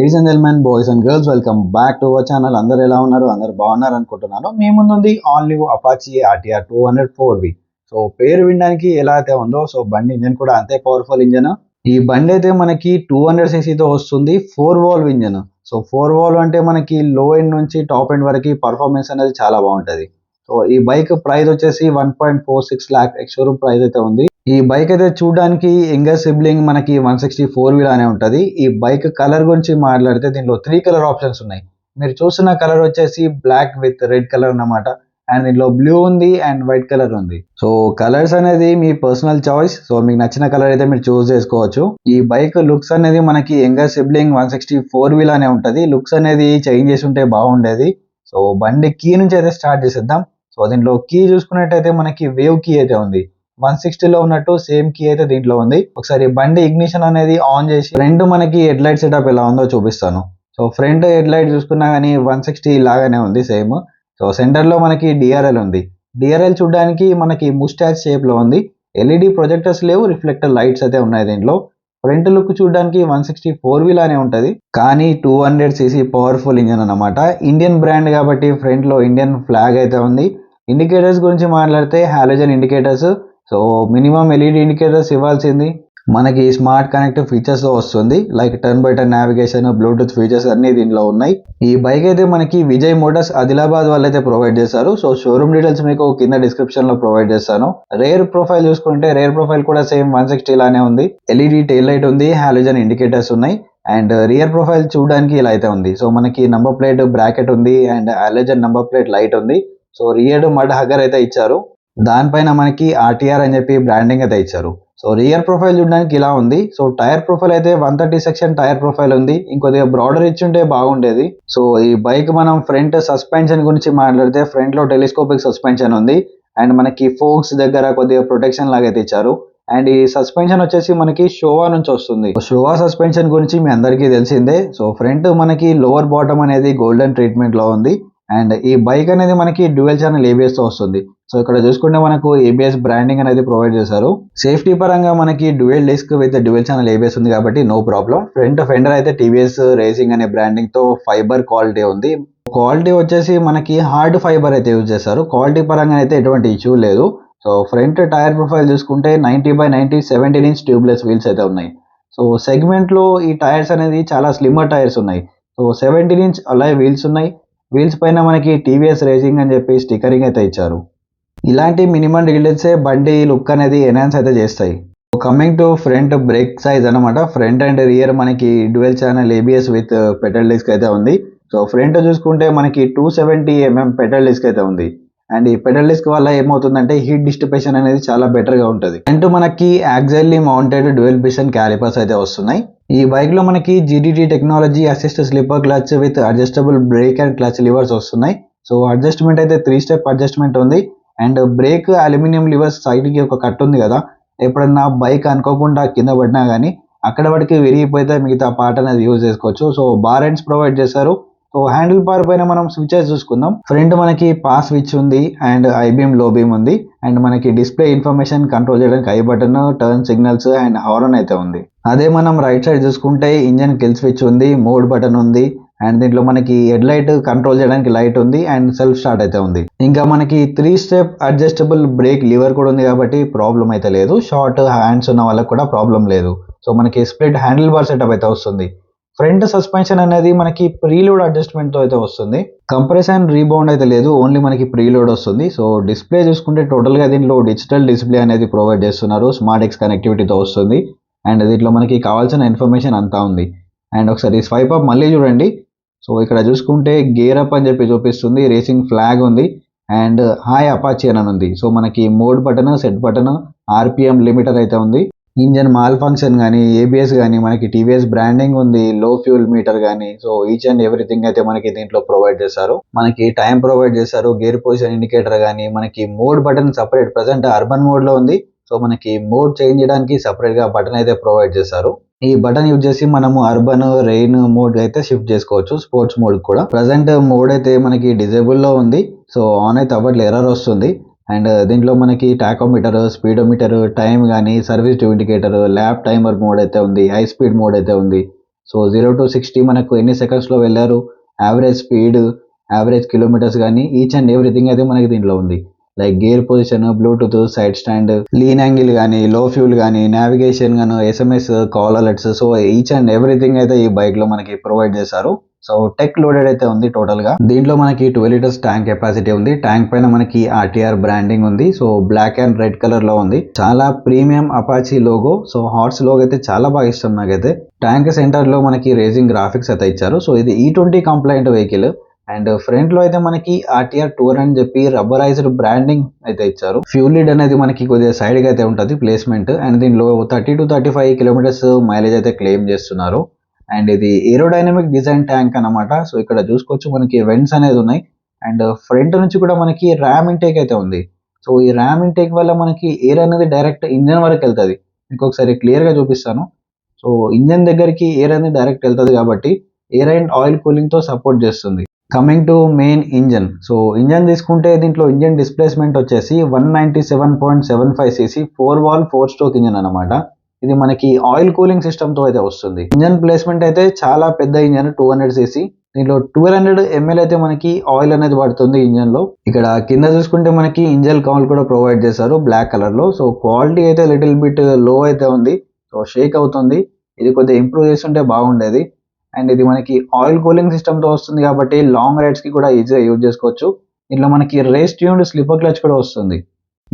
Ladies and gentlemen, boys and girls, welcome back to our channel. అందరూ ఎలా ఉన్నారు? అందరూ బాగున్నారు అనుకుంటున్నాను. మీ ముందుంది all new Apache RTR 200 4V. So పేరు వినడానికి ఎలా అయితే ఉందో, సో బండి ఇంజన్ కూడా అంతే పవర్ఫుల్ ఇంజన్. ఈ బండి అయితే మనకి 200cc తో వస్తుంది, 4 valve ఇంజన్. సో 4 valve అంటే మనకి లో ఎండ్ నుంచి టాప్ ఎండ్ వరకు పర్ఫార్మెన్స్ అనేది చాలా బాగుంటది. సో ఈ బైక్ ప్రైస్ వచ్చేసి 1.46 lakh ఎక్స్ షోరూమ్ ప్రైస్ అయితే ఉంది. ఈ బైక్ అయితే చూడడానికి యంగర్ సిబ్లింగ్ మనకి 164V అనే ఉంటది. ఈ బైక్ కలర్ గురించి మాట్లాడితే దీనిలో 3 కలర్ ఆప్షన్స్ ఉన్నాయి. మీరు చూస్తున్న కలర్ వచ్చేసి బ్లాక్ విత్ రెడ్ కలర్ అన్నమాట. అండ్ దీనిలో బ్లూ ఉంది అండ్ వైట్ కలర్ ఉంది. సో కలర్స్ అనేది మీ పర్సనల్ చాయిస్. సో మీకు నచ్చిన కలర్ అయితే మీరు చూస్ చేసుకోవచ్చు. ఈ బైక్ లుక్స్ అనేది మనకి యంగర్ సిబ్లింగ్ 164V అనే ఉంటది. లుక్స్ అనేది చేంజ్ చేసి ఉంటే బాగుండేది. సో బండి కీ నుంచి అయితే స్టార్ట్ చేసేద్దాం. సో దీనిలో కీ చూసుకున్నట్టయితే మనకి వేవ్ కీ అయితే ఉంది. 160లో ఉన్నట్టు సేమ్ కీ అయితే దీంట్లో ఉంది. ఒకసారి బండి ఇగ్నిషన్ అనేది ఆన్ చేసి ఫ్రంట్ మనకి హెడ్ లైట్ సెటప్ ఎలా ఉందో చూపిస్తాను. సో ఫ్రంట్ హెడ్ లైట్ చూసుకున్నా కానీ 160 లాగానే ఉంది సేమ్. సో సెంటర్ లో మనకి డిఆర్ఎల్ ఉంది. డిఆర్ఎల్ చూడడానికి మనకి ముస్టాచ్ షేప్ లో ఉంది. ఎల్ఈడి ప్రొజెక్టర్స్ లేవు, రిఫ్లెక్టర్ లైట్స్ అయితే ఉన్నాయి దీంట్లో. ఫ్రంట్ లుక్ చూడడానికి 164V లానే ఉంటది, కానీ 200cc పవర్ఫుల్ ఇంజన్ అన్నమాట. ఇండియన్ బ్రాండ్ కాబట్టి ఫ్రంట్ లో ఇండియన్ ఫ్లాగ్ అయితే ఉంది. ఇండికేటర్స్ గురించి మాట్లాడితే halogen indicators. So minimum LED indicators ఇవ్వాల్సింది. మనకి స్మార్ట్ కనెక్టివ్ ఫీచర్స్ తో వస్తుంది, like turn by turn navigation, Bluetooth features అన్ని దీనిలో ఉన్నాయి. ఈ బైక్ అయితే మనకి విజయ్ మోటార్స్ ఆదిలాబాద్ వాళ్ళు అయితే ప్రొవైడ్ చేస్తారు. సో షోరూమ్ డీటెయిల్స్ మీకు కింద డిస్క్రిప్షన్ లో ప్రొవైడ్ చేస్తాను. రేర్ ప్రొఫైల్ చూసుకుంటే రేర్ ప్రొఫైల్ కూడా సేమ్ 160 లానే ఉంది. ఎల్ఈడి టెయిల్ లైట్ ఉంది, హాలోజన్ ఇండికేటర్స్ ఉన్నాయి. అండ్ రియర్ ప్రొఫైల్ చూడడానికి ఇలా అయితే ఉంది. సో మనకి నంబర్ ప్లేట్ బ్రాకెట్ ఉంది and halogen number plate light ఉంది. సో రియర్ మడ్ హగ్గర్ అయితే ఇచ్చారు. దానిపైన మనకి ఆర్టీఆర్ అని చెప్పి బ్రాండింగ్ అయితే ఇచ్చారు. సో రియర్ ప్రొఫైల్ చూడడానికి ఇలా ఉంది. సో టైర్ ప్రొఫైల్ అయితే 130 సెక్షన్ టైర్ ప్రొఫైల్ ఉంది. ఇంకొద్దిగా బ్రాడర్ ఇచ్చుంటే బాగుండేది. సో ఈ బైక్ మనం ఫ్రంట్ సస్పెన్షన్ గురించి మాట్లాడితే ఫ్రంట్ లో టెలిస్కోపిక్ సస్పెన్షన్ ఉంది. అండ్ మనకి ఫోక్స్ దగ్గర కొద్దిగా ప్రొటెక్షన్ లాగా అయితే ఇచ్చారు. అండ్ ఈ సస్పెన్షన్ వచ్చేసి మనకి షోవా నుంచి వస్తుంది. షోవా సస్పెన్షన్ గురించి మీ అందరికీ తెలిసిందే. సో ఫ్రంట్ మనకి లోవర్ బాటమ్ అనేది గోల్డెన్ ట్రీట్మెంట్ లో ఉంది. అండ్ ఈ బైక్ అనేది మనకి డ్యూయల్ ఛానల్ ఏబిఎస్ తో వస్తుంది. సో ఇక్కడ చూసుకుంటే మనకు ఏబిఎస్ బ్రాండింగ్ అనేది ప్రొవైడ్ చేశారు. సేఫ్టీ పరంగా మనకి dual disc with dual channel ABS ఉంది కాబట్టి నో ప్రాబ్లం. ఫ్రంట్ ఫెండర్ అయితే టీవీఎస్ రేసింగ్ అనే బ్రాండింగ్ తో ఫైబర్ క్వాలిటీ ఉంది. క్వాలిటీ వచ్చేసి మనకి హార్డ్ ఫైబర్ అయితే యూజ్ చేశారు. క్వాలిటీ పరంగా అయితే ఎటువంటి ఇష్యూ లేదు. సో ఫ్రంట్ టైర్ ప్రొఫైల్ చూసుకుంటే 90/90 17" ట్యూబ్లెస్ వీల్స్ అయితే ఉన్నాయి. సో సెగ్మెంట్ లో ఈ టైర్స్ అనేది చాలా స్లిమ్మర్ టైర్స్ ఉన్నాయి. సో 17" అలాయ్ వీల్స్ ఉన్నాయి. వీల్స్ పైన మనకి టీవీఎస్ రేసింగ్ అని చెప్పి స్టిక్కరింగ్ అయితే ఇచ్చారు. ఇలాంటి మినిమం డీటెయిల్సే బండి లుక్ అనేది ఎన్హాన్స్ అయితే చేస్తాయి. Coming to front brake size అనమాట. ఫ్రంట్ అండ్ రియర్ మనకి dual channel ABS with petal disc అయితే ఉంది. సో ఫ్రంట్ చూసుకుంటే మనకి 270mm పెడల్ డిస్క్ అయితే ఉంది. అండ్ ఈ పెడల్ డిస్క్ వల్ల ఏమవుతుందంటే హీట్ డిస్ట్రిబ్యూషన్ అనేది చాలా బెటర్ గా ఉంటుంది. అంటూ మనకి axially mounted dual piston calipers అయితే వస్తున్నాయి. ఈ బైక్ లో మనకి GDT technology assist slipper clutch with adjustable brake and clutch levers వస్తున్నాయి. సో అడ్జస్ట్మెంట్ అయితే 3 స్టెప్ అడ్జస్ట్మెంట్ ఉంది. And brake aluminium levers side కి ఒక కట్ ఉంది కదా, ఎప్పుడన్నా బైక్ అనుకోకుండా కింద పడినా గానీ అక్కడ వాడికి విరిగిపోతే మిగతా పార్ట్ అనేది యూజ్ చేసుకోవచ్చు. సో బార్ ఎండ్స్ ప్రొవైడ్ చేశారు. సో హ్యాండిల్ బార్ పైన మనం స్విచెస్ చూసుకుందాం. ఫ్రంట్ మనకి పాస్ స్విచ్ ఉంది అండ్ ఐ బీమ్ లో బీమ్ ఉంది. అండ్ మనకి డిస్ప్లే ఇన్ఫర్మేషన్ కంట్రోల్ చేయడానికి I button, turn signals and horn అయితే ఉంది. అదే మనం రైట్ సైడ్ చూసుకుంటే ఇంజన్ కిల్ స్విచ్ ఉంది, మోడ్ బటన్ ఉంది. అండ్ దీంట్లో మనకి హెడ్ లైట్ కంట్రోల్ చేయడానికి లైట్ ఉంది అండ్ సెల్ఫ్ స్టార్ట్ అయితే ఉంది. ఇంకా మనకి 3 స్టెప్ అడ్జస్టబుల్ బ్రేక్ లివర్ కూడా ఉంది కాబట్టి ప్రాబ్లం అయితే లేదు. షార్ట్ హ్యాండ్స్ ఉన్న వాళ్ళకి కూడా ప్రాబ్లం లేదు. సో మనకి స్ప్లిట్ హ్యాండిల్ బార్ సెటప్ అయితే వస్తుంది. ఫ్రంట్ సస్పెన్షన్ అనేది మనకి ప్రీలోడ్ అడ్జస్ట్మెంట్ తో అయితే వస్తుంది. కంప్రెషన్ రీబౌండ్ అయితే లేదు, ఓన్లీ మనకి ప్రీలోడ్ వస్తుంది. సో డిస్ప్లే చూసుకుంటే టోటల్ గా దీనిలో డిజిటల్ డిస్ప్లే అనేది ప్రొవైడ్ చేస్తున్నారు. స్మార్ట్ ఎక్స్ కనెక్టివిటీతో వస్తుంది. అండ్ దీంట్లో మనకి కావాల్సిన ఇన్ఫర్మేషన్ అంతా ఉంది. అండ్ ఒకసారి స్వైప్ అప్ మళ్ళీ చూడండి. సో ఇక్కడ చూసుకుంటే గేర్ అప్ అని చెప్పి చూపిస్తుంది, రేసింగ్ ఫ్లాగ్ ఉంది అండ్ హాయ్ అపాచీ అని ఉంది. సో మనకి mode button, set button, RPM limiter అయితే ఉంది. ఇంజన్ మాల్ ఫంక్షన్ కానీ, ఏబిఎస్ కానీ, మనకి టీవీఎస్ బ్రాండింగ్ ఉంది, లో ఫ్యూల్ మీటర్ కానీ. సో ఈచ్ అండ్ ఎవ్రీథింగ్ అయితే మనకి దీంట్లో ప్రొవైడ్ చేశారు. మనకి టైం ప్రొవైడ్ చేశారు, గేర్ పొజిషన్ ఇండికేటర్ కానీ, మనకి mode button separate, present urban mode లో ఉంది. సో మనకి మోడ్ చేంజ్ చేయడానికి సపరేట్ గా బటన్ అయితే ప్రొవైడ్ చేశారు. ఈ బటన్ యూజ్ చేసి మనము అర్బన్, రెయిన్ మోడ్ అయితే షిఫ్ట్ చేసుకోవచ్చు, స్పోర్ట్స్ మోడ్ కూడా. ప్రెసెంట్ మోడ్ అయితే మనకి డిజేబుల్ లో ఉంది. సో ఆన్ అయితే అవ్వట్లేదు, ఎర్రర్ వస్తుంది. అండ్ దీంట్లో మనకి టాకోమీటర్, స్పీడోమీటర్, టైం కానీ, service due indicator, lap timer mode అయితే ఉంది, హై స్పీడ్ మోడ్ అయితే ఉంది. సో 0 to 60 మనకు ఎన్ని సెకండ్స్లో వెళ్ళారు, యావరేజ్ స్పీడ్, యావరేజ్ కిలోమీటర్స్ కానీ ఈచ్ అండ్ ఎవ్రీథింగ్ అయితే మనకి దీంట్లో ఉంది. Like gear position, Bluetooth, side stand, lean angle కానీ, లో ఫ్యూల్ కానీ, నావిగేషన్ గాను, SMS, call alerts, so each and everything అయితే ఈ బైక్లో మనకి ప్రొవైడ్ చేశారు. సో టెక్ లోడెడ్ అయితే ఉంది టోటల్ గా. దీంట్లో మనకి 12 లీటర్స్ ట్యాంక్ కెపాసిటీ ఉంది. ట్యాంక్ పైన మనకి ఆర్టీఆర్ బ్రాండింగ్ ఉంది. So black and red colour లో ఉంది. చాలా premium Apache logo. So horse logo అయితే చాలా బాగా ఇష్టం నాకైతే. ట్యాంక్ సెంటర్ లో మనకి రేసింగ్ గ్రాఫిక్స్ అయితే ఇచ్చారు. సో ఇది E20 complaint vehicle. And front లో అయితే మనకి ఆర్టీఆర్ టూర్ అని చెప్పి రబ్బరైజ్డ్ బ్రాండింగ్ అయితే ఇచ్చారు. ఫ్యూల్ లీడ్ అనేది మనకి కొద్దిగా సైడ్ గా అయితే ఉంటుంది ప్లేస్మెంట్. అండ్ దీనిలో 30 to 35 కిలోమీటర్స్ మైలేజ్ అయితే క్లెయిమ్ చేస్తున్నారు. అండ్ ఇది ఏరోడైనమిక్ డిజైన్ ట్యాంక్ అన్నమాట. సో ఇక్కడ చూసుకోవచ్చు మనకి వెంట్స్ అనేది ఉన్నాయి. అండ్ ఫ్రంట్ నుంచి కూడా మనకి ర్యామ్ ఇంటేక్ అయితే ఉంది. సో ఈ ర్యామ్ ఇంటేక్ వల్ల మనకి ఎయిర్ అనేది డైరెక్ట్ ఇంజన్ వరకు వెళ్తుంది. ఇంకొకసారి క్లియర్ గా చూపిస్తాను. సో ఇంజన్ దగ్గరికి ఎయిర్ అనేది డైరెక్ట్ వెళ్తుంది కాబట్టి ఎయిర్ అండ్ ఆయిల్ కూలింగ్ తో సపోర్ట్ చేస్తుంది. Coming to main engine. So engine తీసుకుంటే దీంట్లో ఇంజన్ డిస్ప్లేస్మెంట్ వచ్చేసి 197.75 cc 4 valve 4-stroke ఇంజన్ అనమాట. ఇది మనకి ఆయిల్ కూలింగ్ సిస్టమ్ తో అయితే వస్తుంది. ఇంజన్ ప్లేస్మెంట్ అయితే చాలా పెద్ద ఇంజన్ 200 cc. దీంట్లో 1200 ml అయితే మనకి ఆయిల్ అనేది పడుతుంది ఇంజన్ లో. ఇక్కడ కింద చూసుకుంటే మనకి ఇంజన్ కౌల్ కూడా ప్రొవైడ్ చేశారు బ్లాక్ కలర్ లో. సో క్వాలిటీ అయితే లిటిల్ బిట్ లో అయితే ఉంది. సో షేక్ అవుతుంది. ఇది కొద్దిగా ఇంప్రూవ్ చేస్తుంటే బాగుండేది. అండ్ ఇది మనకి ఆయిల్ కూలింగ్ సిస్టమ్ తో వస్తుంది కాబట్టి లాంగ్ రైడ్స్ కి కూడా ఈజీగా యూజ్ చేసుకోవచ్చు. దీంట్లో మనకి రేస్ ట్యూన్డ్ స్లిప్పర్ క్లచ్ కూడా వస్తుంది.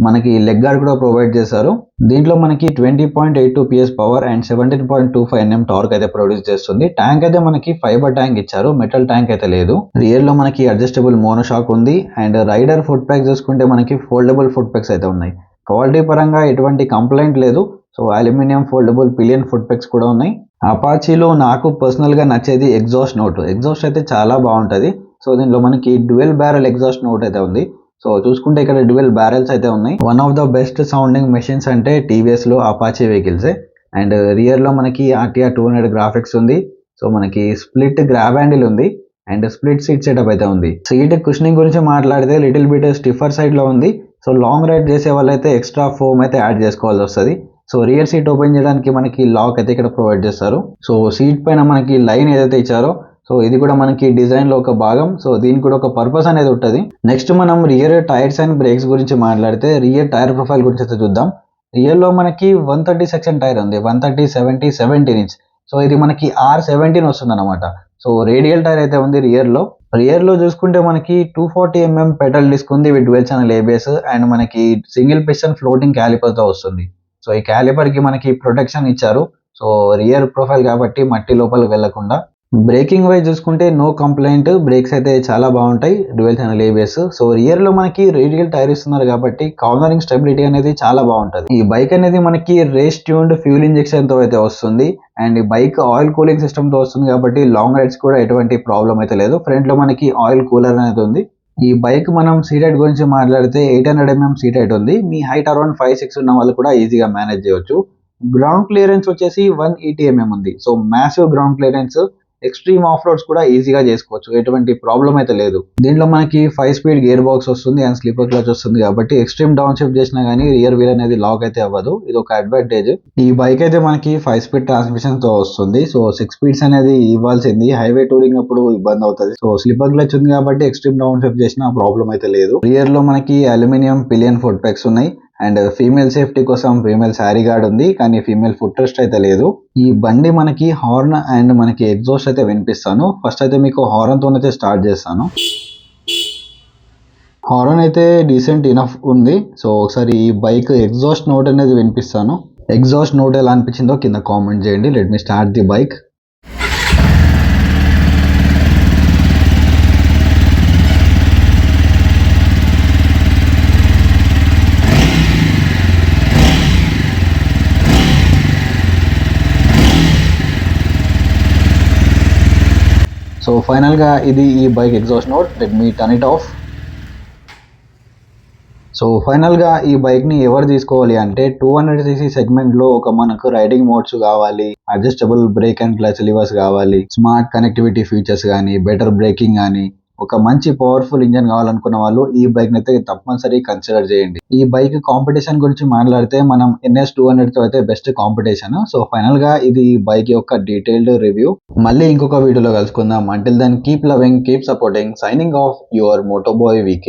మనకి లెగ్ గార్డ్ కూడా ప్రొవైడ్ చేశారు. దీంట్లో మనకి 20.82 PS power and 17.25 Nm torque అయితే ప్రొడ్యూస్ చేస్తుంది. ట్యాంక్ అయితే మనకి ఫైబర్ ట్యాంక్ ఇచ్చారు, మెటల్ ట్యాంక్ అయితే లేదు. రియర్ లో మనకి అడ్జస్టబుల్ మోనోషాక్ ఉంది. అండ్ రైడర్ ఫుట్ ప్యాక్స్ చూసుకుంటే మనకి ఫోల్డబుల్ ఫుట్ ప్యాక్స్ అయితే ఉన్నాయి. క్వాలిటీ పరంగా ఎటువంటి కంప్లైంట్ లేదు. So aluminium foldable pillion foot packs కూడా ఉన్నాయి. అపాచీలో నాకు పర్సనల్ గా నచ్చేది ఎగ్జాస్ట్ నోట్. ఎగ్జాస్ట్ అయితే చాలా బాగుంటది. సో దీంట్లో మనకి డ్యూయల్ బ్యారెల్ ఎగ్జాస్ట్ నోట్ అయితే ఉంది. సో చూసుకుంటే ఇక్కడ డ్యూయల్ బ్యారెల్స్ అయితే ఉన్నాయి. One of the best sounding machines అంటే టీవీఎస్ లో అపాచీ వెహికల్స్. అండ్ రియర్ లో మనకి ఆర్టీఆర్ 200 గ్రాఫిక్స్ ఉంది. సో మనకి స్ప్లిట్ గ్రాబ్ హ్యాండిల్ ఉంది. అండ్ స్ప్లిట్ సీట్ సెటప్ అయితే ఉంది. సీట్ కుషనింగ్ గురించి మాట్లాడితే లిటిల్ బిట్ స్టిఫర్ సైడ్ లో ఉంది. సో లాంగ్ రైడ్ చేసే వాళ్ళైతే ఎక్స్ట్రా ఫోమ్ అయితే యాడ్ చేసుకోవాల్సి వస్తుంది. సో రియర్ సీట్ ఓపెన్ చేయడానికి మనకి లాక్ అయితే ఇక్కడ ప్రొవైడ్ చేస్తారు. సో సీట్ పైన మనకి లైన్ ఏదైతే ఇచ్చారో సో ఇది కూడా మనకి డిజైన్ లో ఒక భాగం. సో దీనికి కూడా ఒక పర్పస్ అనేది ఉంటుంది. నెక్స్ట్ మనం రియర్ టైర్స్ అండ్ బ్రేక్స్ గురించి మాట్లాడితే రియర్ టైర్ ప్రొఫైల్ గురించి అయితే చూద్దాం. రియర్ లో మనకి 130 సెక్షన్ టైర్ ఉంది. 130, 70, 17 ఇంచ్. సో ఇది మనకి R17 వస్తుంది అనమాట. సో రేడియల్ టైర్ అయితే ఉంది రియర్ లో. రియర్ లో చూసుకుంటే మనకి 240 mm పెడల్ డిస్క్ ఉంది with dual channel ABS. And మనకి సింగిల్ పిస్టన్ ఫ్లోటింగ్ క్యాలిపర్ తో వస్తుంది. సో ఈ క్యాలిపర్ కి మనకి ప్రొటెక్షన్ ఇచ్చారు. సో రియర్ ప్రొఫైల్ కాబట్టి మట్టి లోపలికి వెళ్లకుండా. బ్రేకింగ్ వైజ్ చూసుకుంటే నో కంప్లైంట్. బ్రేక్స్ అయితే చాలా బాగుంటాయి, dual channel ABS. So rear లో మనకి రేడియల్ టైర్ ఇస్తున్నారు కాబట్టి కార్నరింగ్ స్టెబిలిటీ అనేది చాలా బాగుంటది. ఈ బైక్ అనేది మనకి రేస్ ట్యూన్డ్ ఫ్యూల్ ఇంజెక్షన్ తో అయితే వస్తుంది. అండ్ ఈ బైక్ ఆయిల్ కూలింగ్ సిస్టమ్ తో వస్తుంది కాబట్టి లాంగ్ రైడ్స్ కూడా ఎటువంటి ప్రాబ్లం అయితే లేదు. ఫ్రంట్ లో మనకి ఆయిల్ కూలర్ అనేది ఉంది. ఈ బైక్ మనం సీట్ హైట్ గురించి మాట్లాడితే 800 mm సీట్ హైట్ ఉంది. మీ హైట్ అరౌండ్ 5'6" ఉన్న వాళ్ళు కూడా ఈజీగా మేనేజ్ చేయొచ్చు. గ్రౌండ్ క్లియరెన్స్ వచ్చేసి 180 mm ఉంది. So massive ground clearance. Extreme of roads కూడా ఈజీగా చేసుకోవచ్చు, ఎటువంటి ప్రాబ్లం అయితే లేదు. దీంట్లో మనకి 5 స్పీడ్ గేర్ బాక్స్ వస్తుంది అండ్ స్లీపర్ క్లచ్ వస్తుంది కాబట్టి ఎక్స్ట్రీమ్ డౌన్ షిఫ్ట్ చేసినా గానీ రియర్ వీల్ అనేది లాక్ అయితే అవ్వదు. ఇది ఒక అడ్వాంటేజ్. ఈ బైక్ అయితే మనకి 5 స్పీడ్ ట్రాన్స్మిషన్ తో వస్తుంది. సో 6 స్పీడ్స్ అనేది ఇవ్వాల్సింది. హైవే టూరింగ్ అప్పుడు ఇబ్బంది అవుతుంది. సో స్లీపర్ క్లచ్ ఉంది కాబట్టి ఎక్స్ట్రీమ్ డౌన్ షిఫ్ట్ చేసినా ప్రాబ్లం అయితే లేదు. రియర్ లో మనకి అల్యూమినియం పిలియన్ ఫుట్ ప్యాక్స్ ఉన్నాయి. అండ్ ఫీమేల్ సేఫ్టీ కోసం ఫీమేల్ శారీ గార్డ్ ఉంది, కానీ ఫీమేల్ ఫుట్ రెస్ట్ అయితే లేదు. ఈ బండి మనకి హార్న్ అండ్ మనకి ఎగ్జాస్ట్ అయితే వినిపిస్తాను. ఫస్ట్ అయితే మీకు హార్న్ తోనైతే స్టార్ట్ చేస్తాను. హార్న్ అయితే డీసెంట్ ఇనఫ్ ఉంది. సో ఒకసారి ఈ బైక్ ఎగ్జాస్ట్ నోట్ అనేది వినిపిస్తాను. ఎగ్జాస్ట్ నోట్ ఎలా అనిపించిందో కింద కామెంట్ చేయండి. Let me start the bike. So ఫైనల్గా ఇది ఈ bike exhaust note. Let me turn it of. So ఫైనల్గా ఈ బైక్ని ఎవరు తీసుకోవాలి అంటే 200cc సెగ్మెంట్లో ఒక మనకు రైడింగ్ మోడ్స్ కావాలి, adjustable brake and clutch levers కావాలి, స్మార్ట్ కనెక్టివిటీ ఫీచర్స్ కానీ, బెటర్ బ్రేకింగ్ కానీ, ఒక మంచి పవర్ఫుల్ ఇంజన్ కావాలనుకున్న వాళ్ళు ఈ బైక్ అయితే తప్పనిసరి కన్సిడర్ చేయండి. ఈ బైక్ కాంపిటీషన్ గురించి మాట్లాడితే మనం NS200 తో అయితే బెస్ట్ కాంపిటీషన్. సో ఫైనల్ గా ఇది ఈ బైక్ యొక్క డీటెయిల్డ్ రివ్యూ. మళ్ళీ ఇంకొక వీడియోలో కలుసుకుందాం. Until then keep loving, keep supporting, signing off your Motoboy VK.